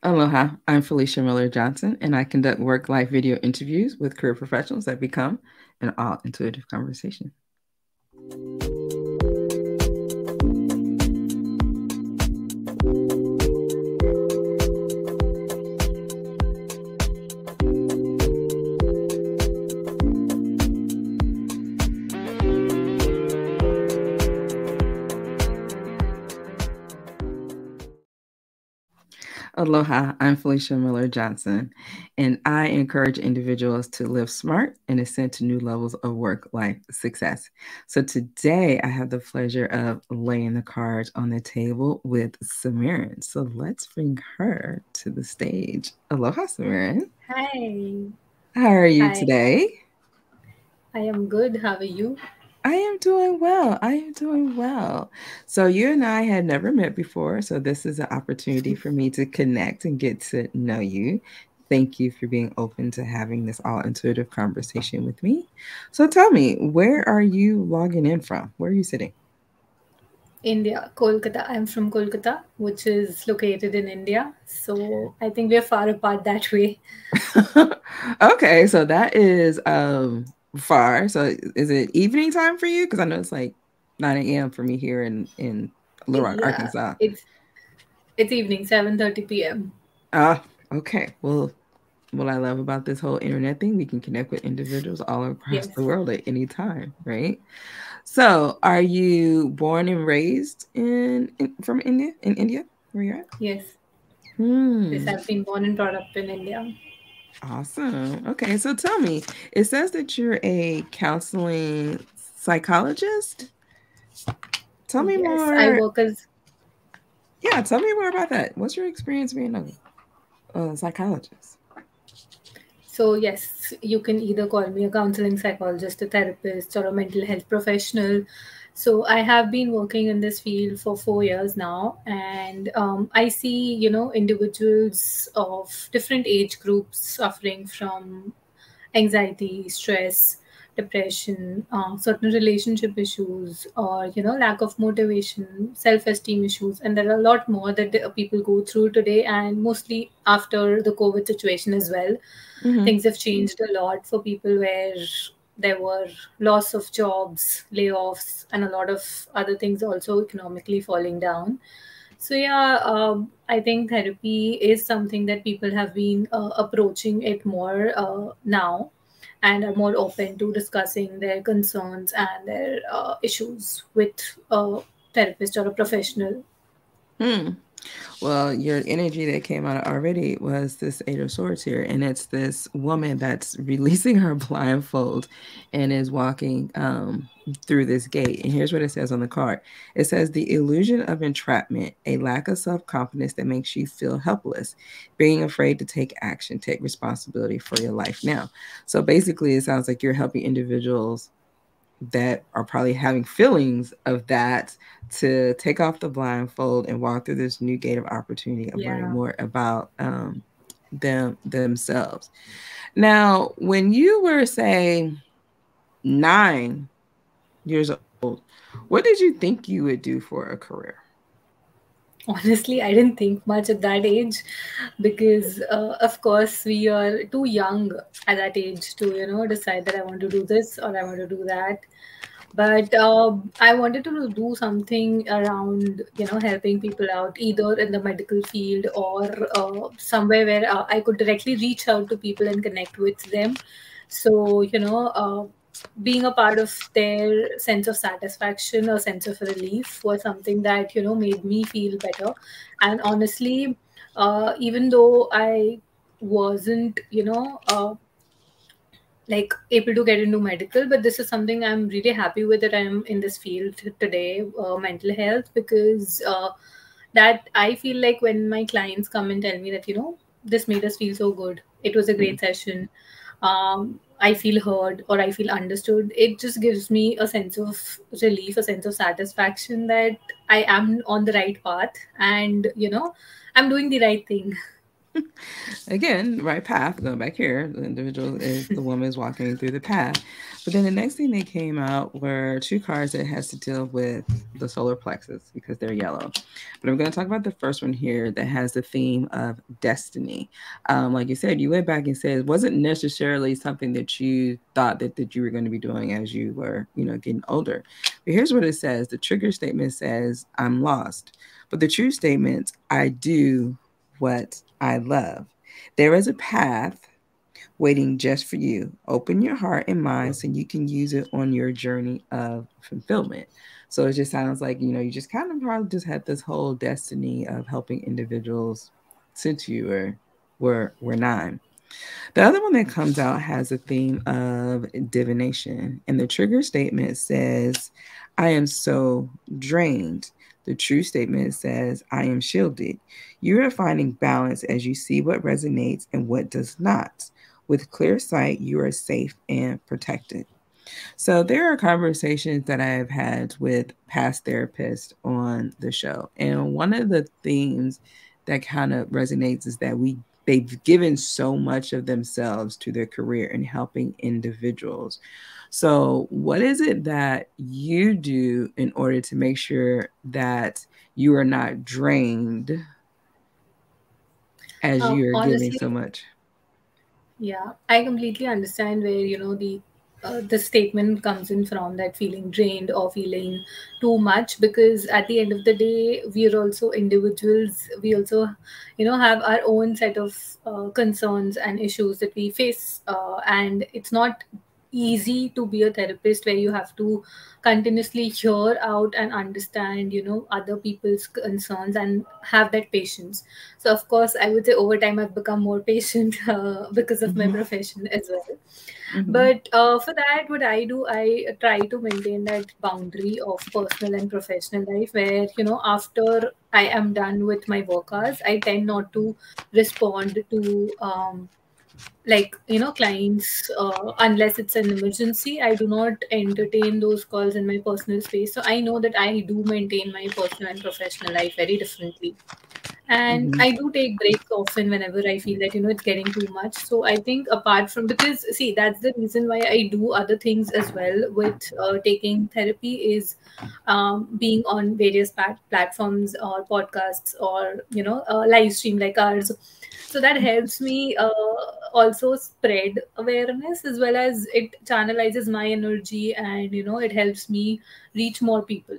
Aloha, I'm Felicia Miller Johnson, and I conduct work life video interviews with career professionals that become an all intuitive conversation. Aloha, I'm Felicia Miller Johnson, and I encourage individuals to live smart and ascend to new levels of work life success. So today I have the pleasure of laying the cards on the table with Simran. So let's bring her to the stage. Aloha, Simran. Hi. How are you Hi. today? I am good. How are you? I am doing well. I am doing well. So you and I had never met before, so this is an opportunity for me to connect and get to know you. Thank you for being open to having this all intuitive conversation with me. So tell me, where are you logging in from? Where are you sitting? India, Kolkata. I'm from Kolkata, which is located in India. So I think we are far apart that way. Okay, so that is far. So is it evening time for you? Because I know it's like 9 a.m. for me here in Little Rock, Yeah, Arkansas. it's evening, 7:30 p.m. Ah, okay. Well, what I love about this whole internet thing, we can connect with individuals all across Yes. the world at any time, right? So, are you born and raised from India? In India, where you're at? Yes. Yes, Hmm. I've been born and brought up in India. Awesome. Okay, so tell me, it says that you're a counseling psychologist. Tell me Yes, I more. work as Yeah, tell me more about that. What's your experience being a psychologist? So, yes, you can either call me a counseling psychologist, a therapist, or a mental health professional. So, I have been working in this field for 4 years now, and I see, individuals of different age groups suffering from anxiety, stress, depression, certain relationship issues, or lack of motivation, self-esteem issues, and there are a lot more that the people go through today, and mostly after the COVID situation as well. Mm-hmm. Things have changed a lot for people where there were loss of jobs, layoffs, and a lot of other things also economically falling down. So yeah, I think therapy is something that people have been approaching it more now, and are more open to discussing their concerns and their issues with a therapist or a professional. Hmm. Well, your energy that came out already was this Eight of Swords here, and it's this woman that's releasing her blindfold and is walking through this gate. And here's what it says on the card: it says, "The illusion of entrapment, a lack of self confidence that makes you feel helpless, being afraid to take action, take responsibility for your life now." So basically, it sounds like you're helping individuals that are probably having feelings of that to take off the blindfold and walk through this new gate of opportunity of learning Yeah. more about themselves. Now, when you were, say, 9 years old, what did you think you would do for a career? Honestly, I didn't think much at that age because, of course, we are too young at that age to, decide that I want to do this or I want to do that. But I wanted to do something around, helping people out, either in the medical field or somewhere where I could directly reach out to people and connect with them. So, being a part of their sense of satisfaction or sense of relief was something that made me feel better. And honestly, even though I wasn't like able to get into medical, but this is something I'm really happy with, that I'm in this field today, mental health, because that I feel like when my clients come and tell me that this made us feel so good, it was a great session, I feel heard or I feel understood, it just gives me a sense of relief, a sense of satisfaction that I am on the right path, and I'm doing the right thing. Again, right path, going back here, the individual is the woman is walking through the path. But then the next thing that came out were two cards that has to deal with the solar plexus because they're yellow. But I'm going to talk about the first one here that has the theme of destiny. Like you said, you went back and said it wasn't necessarily something that you thought that you were going to be doing as you were, getting older. But here's what it says. The trigger statement says, I'm lost. But the true statement, I do what I love. There is a path waiting just for you. Open your heart and mind so you can use it on your journey of fulfillment. So it just sounds like, you just kind of probably just had this whole destiny of helping individuals since you were 9. The other one that comes out has a theme of divination, and the trigger statement says, I am so drained. The true statement says, I am shielded. You are finding balance as you see what resonates and what does not. With clear sight, you are safe and protected. So there are conversations that I have had with past therapists on the show. And one of the themes that kind of resonates is that they've given so much of themselves to their career in helping individuals. So what is it that you do in order to make sure that you are not drained as you are giving Honestly, so much? yeah, I completely understand where the statement comes in from, that feeling drained or feeling too much, because at the end of the day we are also individuals. We also have our own set of concerns and issues that we face, and it's not easy to be a therapist where you have to continuously hear out and understand other people's concerns and have that patience. So of course I would say over time I've become more patient because of my Mm-hmm. profession as well. Mm-hmm. But for that, what I do, I try to maintain that boundary of personal and professional life where, after I am done with my work hours, I tend not to respond to like clients unless it's an emergency. I do not entertain those calls in my personal space, so I know that I do maintain my personal and professional life very differently. And Mm-hmm. I do take breaks often whenever I feel that it's getting too much. So I think apart from, because see, that's the reason why I do other things as well with taking therapy, is being on various platforms or podcasts or live stream like ours. So that helps me also spread awareness, as well as it channelizes my energy, and it helps me reach more people.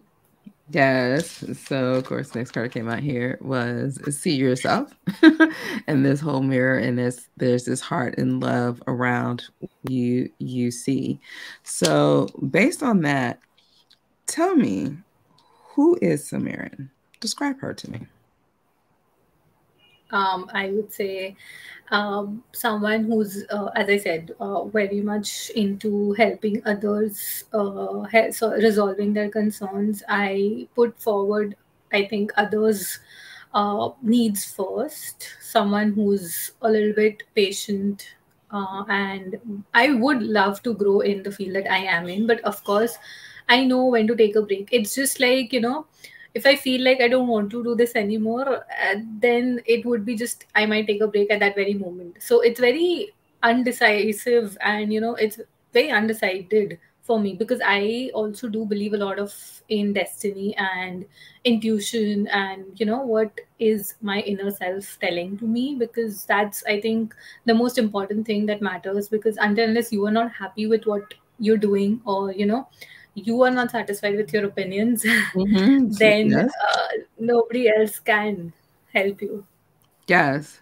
Yes. So of course, next card came out here was see yourself, and this whole mirror, and there's this heart and love around you see. So based on that, tell me, who is Samiran? Describe her to me. I would say someone who's, as I said, very much into helping others, so resolving their concerns. I put forward, I think, others' needs first. Someone who's a little bit patient, and I would love to grow in the field that I am in, but of course, I know when to take a break. It's just like, if I feel like I don't want to do this anymore, then it would be just I might take a break at that very moment. So it's very undecisive, and it's very undecided for me, because I also do believe a lot of in destiny and intuition, and what is my inner self telling to me, because that's, I think, the most important thing that matters. Because until unless you are not happy with what you're doing, or you are not satisfied with your opinions, Mm-hmm. then Yes. nobody else can help you. Yes.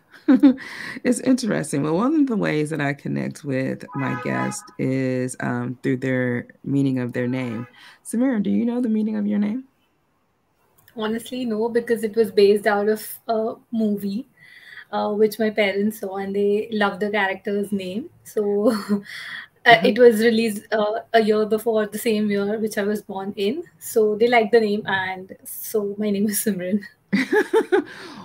It's interesting. Well, one of the ways that I connect with my guest is through their meaning of their name. Samira, do you know the meaning of your name? Honestly, no, because it was based out of a movie which my parents saw, and they loved the character's name. So Uh-huh. it was released a year before the same year which I was born in. So they liked the name, and so my name is Simran.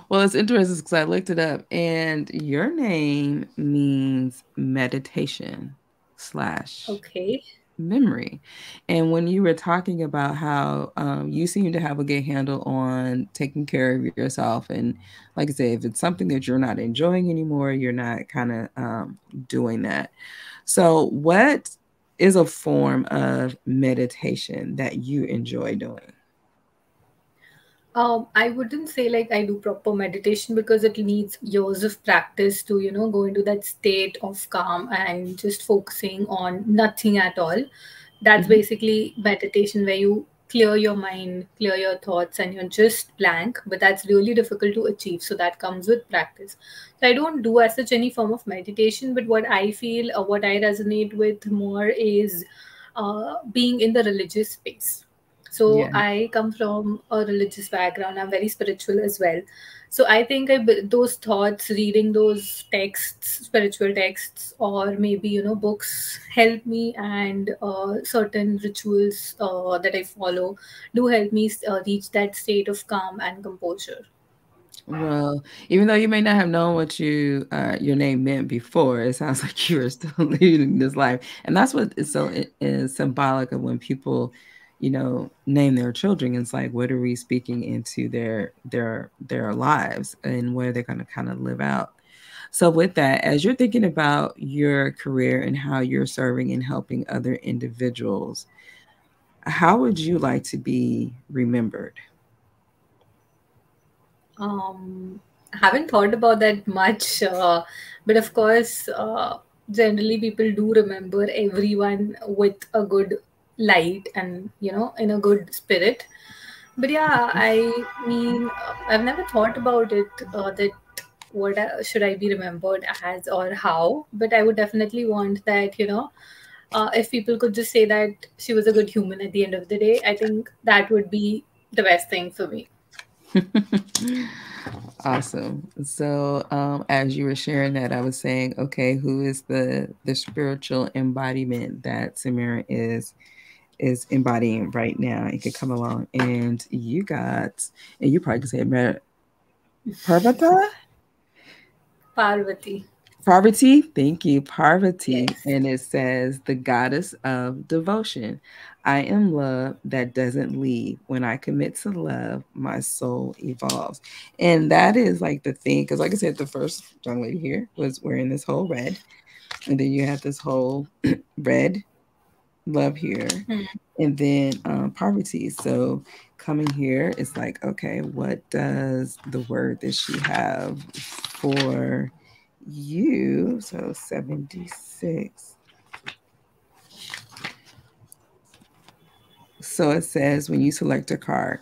Well, it's interesting because I looked it up, and your name means meditation slash Okay. memory. And when you were talking about how you seem to have a good handle on taking care of yourself, and like I said, if it's something that you're not enjoying anymore, you're not kind of doing that. So, what is a form of meditation that you enjoy doing? I wouldn't say like I do proper meditation because it needs years of practice to, go into that state of calm and just focusing on nothing at all. That's Hmm. basically meditation where you clear your mind, clear your thoughts, and you're just blank. But that's really difficult to achieve. So that comes with practice. So I don't do as such any form of meditation, but what I feel, what I resonate with more is being in the religious space. So Yeah. I come from a religious background. I'm very spiritual as well. So I think those thoughts, reading those texts, spiritual texts, or maybe books, help me, and certain rituals that I follow do help me reach that state of calm and composure. Well, even though you may not have known what your name meant before, it sounds like you are still leading this life, and that's what is so is symbolic of when people, name their children. It's like, what are we speaking into their lives, and what are they going to kind of live out? So, with that, as you're thinking about your career and how you're serving and helping other individuals, how would you like to be remembered? I haven't thought about that much, but of course, generally people do remember everyone with a good light and in a good spirit. But yeah, I mean, I've never thought about it that should I be remembered as or how. But I would definitely want that if people could just say that she was a good human at the end of the day, I think that would be the best thing for me. Awesome. So, as you were sharing that, I was saying, okay, who is the spiritual embodiment that Samira is embodying right now? You could come along, and you probably could say it better, Parvata. Parvati. Parvati, thank you, Parvati. Yes. And it says, the goddess of devotion. I am love that doesn't leave. When I commit to love, my soul evolves. And that is like the thing, because like I said, the first young lady here was wearing this whole red. And then you have this whole red love here. And then Parvati. So coming here, it's like, okay, what does the word that she have for you? So 76. So it says when you select a card,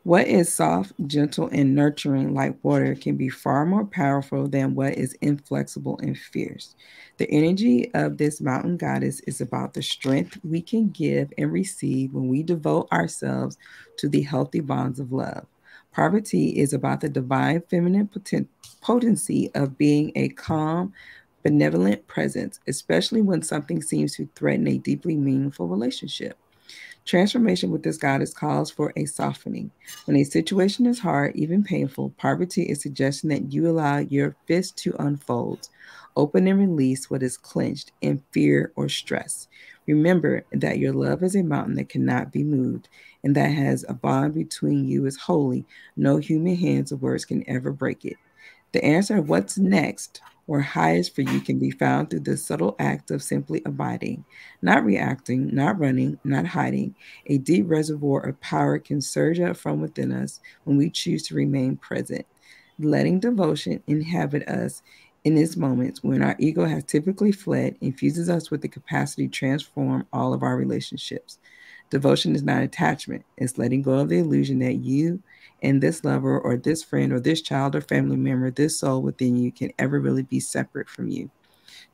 what is soft, gentle, and nurturing like water can be far more powerful than what is inflexible and fierce. The energy of this mountain goddess is about the strength we can give and receive when we devote ourselves to the healthy bonds of love. Parvati is about the divine feminine potency of being a calm, benevolent presence, especially when something seems to threaten a deeply meaningful relationship. Transformation with this goddess calls for a softening. When a situation is hard, even painful, Parvati is suggesting that you allow your fist to unfold, open and release what is clenched in fear or stress. Remember that your love is a mountain that cannot be moved, and that has a bond between you is holy. No human hands or words can ever break it. The answer of what's next or highest for you can be found through the subtle act of simply abiding, not reacting, not running, not hiding. A deep reservoir of power can surge up from within us when we choose to remain present, letting devotion inhabit us in these moments when our ego has typically fled, infuses us with the capacity to transform all of our relationships. Devotion is not attachment, it's letting go of the illusion that you and this lover or this friend or this child or family member, this soul within you can ever really be separate from you.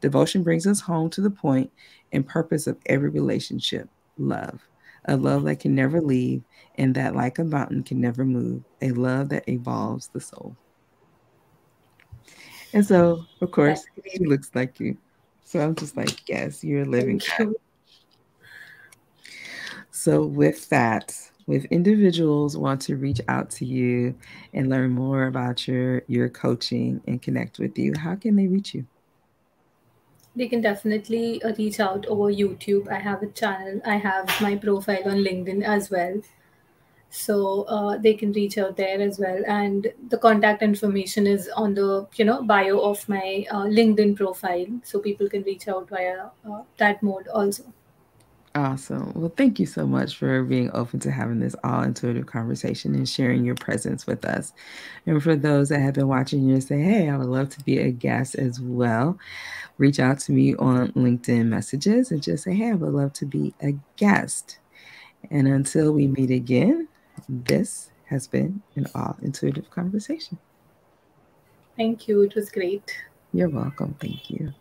Devotion brings us home to the point and purpose of every relationship, love. A love that can never leave and that, like a mountain, can never move. A love that evolves the soul. And so, of course, That's great. she looks like you. So I'm just like, yes, you're living Thank that. you. So, with that, if individuals want to reach out to you and learn more about your coaching and connect with you, how can they reach you? They can definitely reach out over YouTube. I have a channel. I have my profile on LinkedIn as well. So they can reach out there as well. And the contact information is on the bio of my LinkedIn profile. So people can reach out via that mode also. Awesome. Well, thank you so much for being open to having this all intuitive conversation and sharing your presence with us. And for those that have been watching you and say, hey, I would love to be a guest as well, reach out to me on LinkedIn messages and just say, hey, I would love to be a guest. And until we meet again, this has been an all intuitive conversation. Thank you. It was great. You're welcome. Thank you.